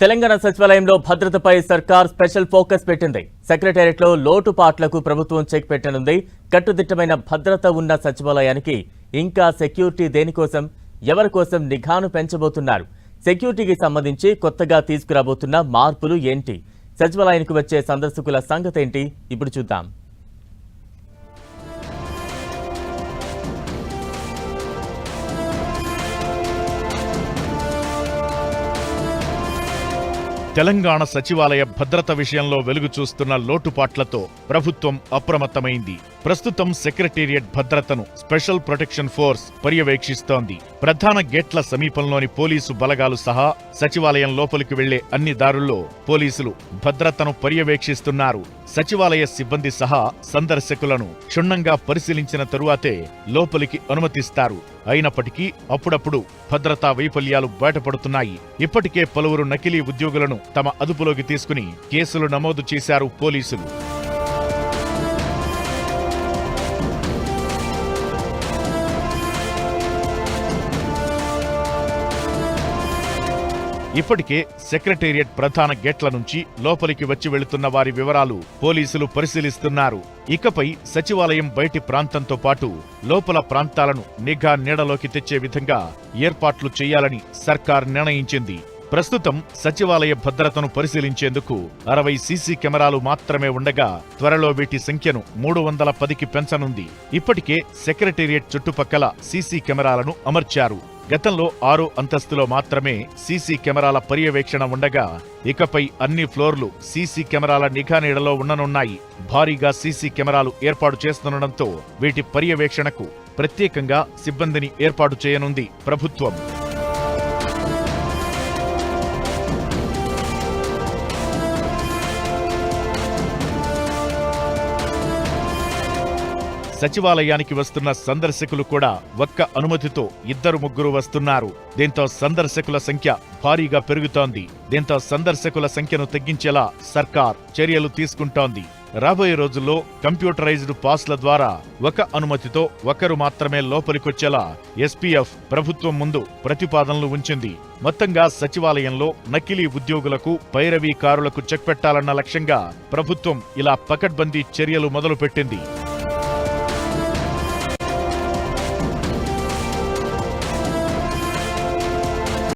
తెలంగాణ సచివాలయంలో భద్రతపై సర్కార్ స్పెషల్ ఫోకస్ పెట్టింది. సెక్రటేరియట్లో లోటుపాట్లకు ప్రభుత్వం చెక్ పెట్టనుంది. కట్టుదిట్టమైన భద్రత ఉన్న సచివాలయానికి ఇంకా సెక్యూరిటీ దేనికోసం, ఎవరి కోసం నిఘాను పెంచబోతున్నారు? సెక్యూరిటీకి సంబంధించి కొత్తగా తీసుకురాబోతున్న మార్పులు ఏంటి? సచివాలయానికి వచ్చే సందర్శకుల సంగతి ఏంటి? ఇప్పుడు చూద్దాం. తెలంగాణ సచివాలయ భద్రత విషయంలో వెలుగు చూస్తున్న లోటుపాట్లతో ప్రభుత్వం అప్రమత్తమైంది. ప్రస్తుతం సెక్రటేరియట్ భద్రతను స్పెషల్ ప్రొటెక్షన్ ఫోర్స్ పర్యవేక్షిస్తోంది. ప్రధాన గేట్ల సమీపంలోని పోలీసు బలగాలు సహా సచివాలయం లోపలికి వెళ్లే అన్ని దారుల్లో పోలీసులు భద్రతను పర్యవేక్షిస్తున్నారు. సచివాలయ సిబ్బంది సహా సందర్శకులను క్షుణ్ణంగా పరిశీలించిన తరువాతే లోపలికి అనుమతిస్తారు. అయినప్పటికీ అప్పుడప్పుడు భద్రతా వైఫల్యాలు బయటపడుతున్నాయి. ఇప్పటికే పలువురు నకిలీ ఉద్యోగులను తమ అదుపులోకి తీసుకుని కేసులు నమోదు చేశారు పోలీసులు. ఇప్పటికే సెక్రటేరియట్ ప్రధాన గేట్ల నుంచి లోపలికి వచ్చి వెళుతున్న వారి వివరాలు పోలీసులు పరిశీలిస్తున్నారు. ఇకపై సచివాలయం బయటి ప్రాంతంతో పాటు లోపల ప్రాంతాలను నిఘా నీడలోకి తెచ్చే విధంగా ఏర్పాట్లు చేయాలని సర్కార్ నిర్ణయించింది. ప్రస్తుతం సచివాలయ భద్రతను పరిశీలించేందుకు 60 సీసీ కెమెరాలు మాత్రమే ఉండగా త్వరలో వీటి సంఖ్యను 310కి పెంచనుంది. ఇప్పటికే సెక్రటేరియట్ చుట్టుపక్కల సీసీ కెమెరాలను అమర్చారు. గతంలో 6వ అంతస్తులో మాత్రమే సీసీ కెమెరాల పర్యవేక్షణ ఉండగా ఇకపై అన్ని ఫ్లోర్లు సీసీ కెమెరాల నిఘా నీడలో ఉండనున్నాయి. భారీగా సీసీ కెమెరాలు ఏర్పాటు చేస్తుండటంతో వీటి పర్యవేక్షణకు ప్రత్యేకంగా సిబ్బందిని ఏర్పాటు చేయనుంది ప్రభుత్వం. సచివాలయానికి వస్తున్న సందర్శకులు కూడా ఒక్క అనుమతితో 2-3 వస్తున్నారు. దీంతో సందర్శకుల సంఖ్య భారీగా పెరుగుతోంది. దీంతో సందర్శకుల సంఖ్యను తగ్గించేలా సర్కార్ చర్యలు తీసుకుంటోంది. రాబోయే రోజుల్లో కంప్యూటరైజ్డ్ పాస్ల ద్వారా ఒక అనుమతితో ఒకరు మాత్రమే లోపలికొచ్చేలా ఎస్పీఎఫ్ ప్రభుత్వం ముందు ప్రతిపాదనలు ఉంచింది. మొత్తంగా సచివాలయంలో నకిలీ ఉద్యోగులకు, పైరవీకారులకు చెక్ పెట్టాలన్న లక్ష్యంగా ప్రభుత్వం ఇలా పకడ్బందీ చర్యలు మొదలుపెట్టింది.